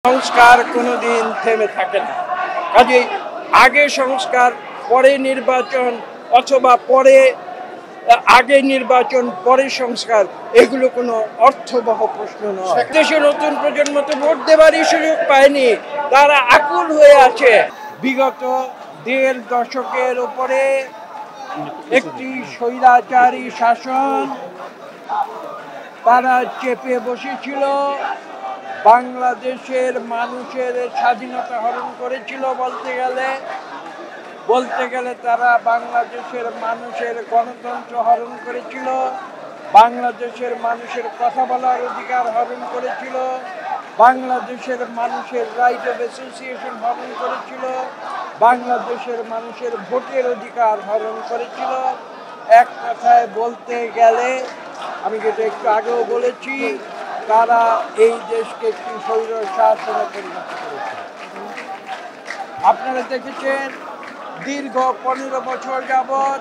সংস্কার কোনোদিন থেমে থাকে না। কাজেই আগে সংস্কার পরে নির্বাচন অথবা আগে নির্বাচন পরে সংস্কার এগুলো কোনো অর্থবহ প্রশ্ন নয়। দেশে নতুন প্রজন্ম তো ভোট দেবারই সুযোগ পায়নি, তারা আকুল হয়ে আছে। বিগত ১.৫ দশকের উপরে একটি স্বৈরাচারী শাসন তারা চেপে বসেছিল, বাংলাদেশের মানুষের স্বাধীনতা হরণ করেছিল। বলতে গেলে তারা বাংলাদেশের মানুষের গণতন্ত্র হরণ করেছিল, বাংলাদেশের মানুষের কথা বলার অধিকার হরণ করেছিল, বাংলাদেশের মানুষের রাইট অফ অ্যাসোসিয়েশন হরণ করেছিল, বাংলাদেশের মানুষের ভোটের অধিকার হরণ করেছিল। এক কথায় বলতে গেলে, আমি যেটা একটু আগেও বলেছি, তারা এই দেশকে একটি স্বৈর শাসনে পরিণত করেছে। আপনারা দেখেছেন দীর্ঘ ১৫ বছর যাবৎ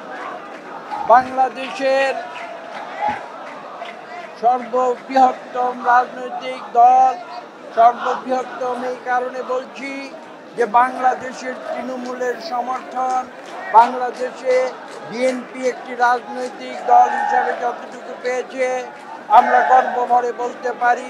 বাংলাদেশের সর্ববৃহত্তম রাজনৈতিক দল, সর্ববৃহত্তম এই কারণে বলছি যে বাংলাদেশের তৃণমূলের সমর্থন, বাংলাদেশে বিএনপি একটি রাজনৈতিক দল হিসাবে যতটুকু পেয়েছে আমরা গর্ব ভরে বলতে পারি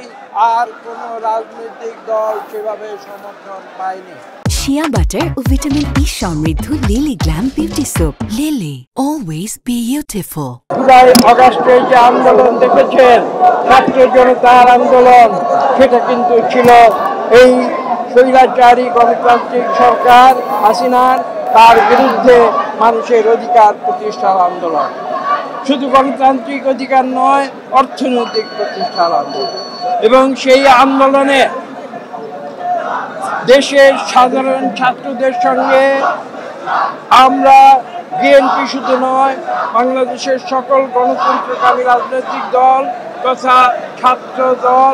আর কোনো রাজনৈতিক দল সেভাবে সমর্থন পায়নি। শিয়া বাটার ও ভিটামিন ই সমৃদ্ধ lily glam beauty soap. Lily, always beautiful. July আগস্টে যে আন্দোলন দেখেছেন, ছাত্র জনতার আন্দোলন, সেটা কিন্তু ছিল এই স্বৈরাচারী গণতান্ত্রিক সরকার হাসিনার তার বিরুদ্ধে মানুষের অধিকার প্রতিষ্ঠার আন্দোলন। শুধু গণতান্ত্রিক অধিকার নয়, অর্থনৈতিক প্রতিষ্ঠার আন্দোলন। এবং সেই আন্দোলনে দেশের সাধারণ ছাত্রদের সঙ্গে আমরা বিএনপি শুধু নয়, বাংলাদেশের সকল গণতন্ত্রকামী রাজনৈতিক দল তথা ছাত্র দল,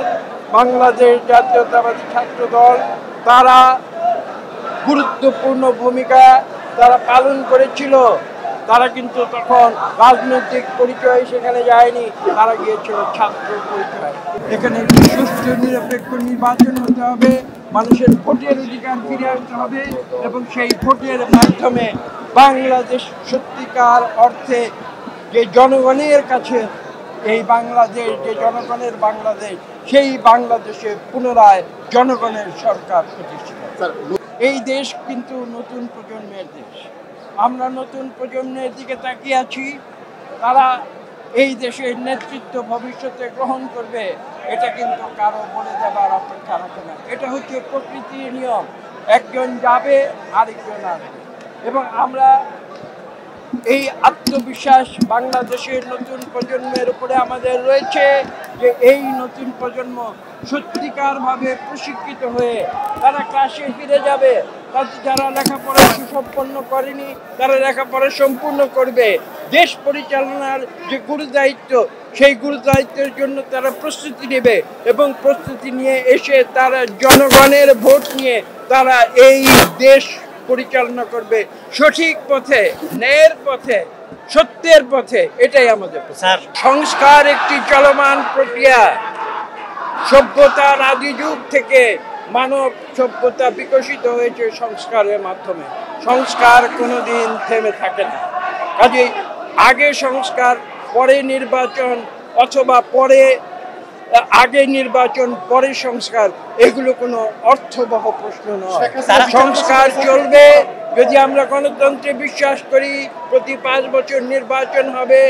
বাংলাদেশ জাতীয়তাবাদী ছাত্র দল, তারা গুরুত্বপূর্ণ ভূমিকা তারা পালন করেছিল। তারা কিন্তু তখন রাজনৈতিক পরিচয় সেখানে যায়নি, তারা গিয়েছিল ছাত্র পরিচয়। এখানে সুষ্ঠু নিরপেক্ষ নির্বাচন হতে হবে, মানুষের ভোটের অধিকার ফিরে আসতে হবে এবং সেই ভোটের মাধ্যমে বাংলাদেশ সত্যিকার অর্থে যে জনগণের কাছে এই বাংলাদেশ, যে জনগণের বাংলাদেশ, সেই বাংলাদেশে পুনরায় জনগণের সরকার প্রতিষ্ঠিত। এই দেশ কিন্তু নতুন প্রজন্মের দেশ। আমরা নতুন প্রজন্মের দিকে তাকিয়ে আছি, তারা এই দেশের নেতৃত্ব ভবিষ্যতে গ্রহণ করবে, এটা কিন্তু কারো বলে দেবার অপেক্ষা রাখে না। এটা হচ্ছে প্রকৃতির নিয়ম, একজন যাবে আরেকজন আসবে। এবং আমরা এই আত্মবিশ্বাস বাংলাদেশের নতুন প্রজন্মের উপরে আমাদের রয়েছে যে এই নতুন প্রজন্ম সত্যিকারভাবে প্রশিক্ষিত হয়ে তারা ক্লাসে ফিরে যাবে। যারা লেখাপড়া সুসম্পন্ন করেনি তারা লেখাপড়া সম্পূর্ণ করবে। দেশ পরিচালনার যে গুরুদায়িত্ব, সেই গুরুদায়িত্বের জন্য তারা প্রস্তুতি নেবে এবং প্রস্তুতি নিয়ে এসে তারা জনগণের ভোট নিয়ে তারা এই দেশ পরিচালনা করবে সঠিক পথে, ন্যায়ের পথে, সত্যের পথে। এটাই আমাদের সংস্কার একটি চলমান প্রক্রিয়া। সভ্যতার আদি যুগ থেকে মানব সভ্যতা বিকশিত হয়েছে সংস্কারের মাধ্যমে। সংস্কার কোনোদিন থেমে থাকে না। কাজেই আগে সংস্কার পরে নির্বাচন অথবা আগে নির্বাচন পরে সংস্কার এগুলো কোনো অর্থবহ প্রশ্ন নয়। সংস্কার চলবে যদি আমরা গণতন্ত্রে বিশ্বাস করি। প্রতি 5 বছর নির্বাচন হবে।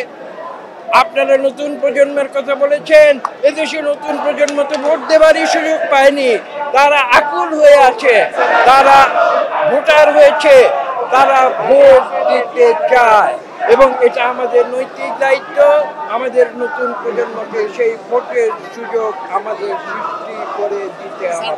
আপনারা নতুন প্রজন্মের কথা বলেছেন, এদেশে নতুন প্রজন্ম তো ভোট দেবারই সুযোগ পায়নি, তারা আকুল হয়ে আছে, তারা ভোটার হয়েছে, তারা ভোট দিতে চায় এবং এটা আমাদের নৈতিক দায়িত্ব। আমাদের নতুন প্রজন্মকে সেই ভোটের সুযোগ আমাদের সৃষ্টি করে দিতে হবে।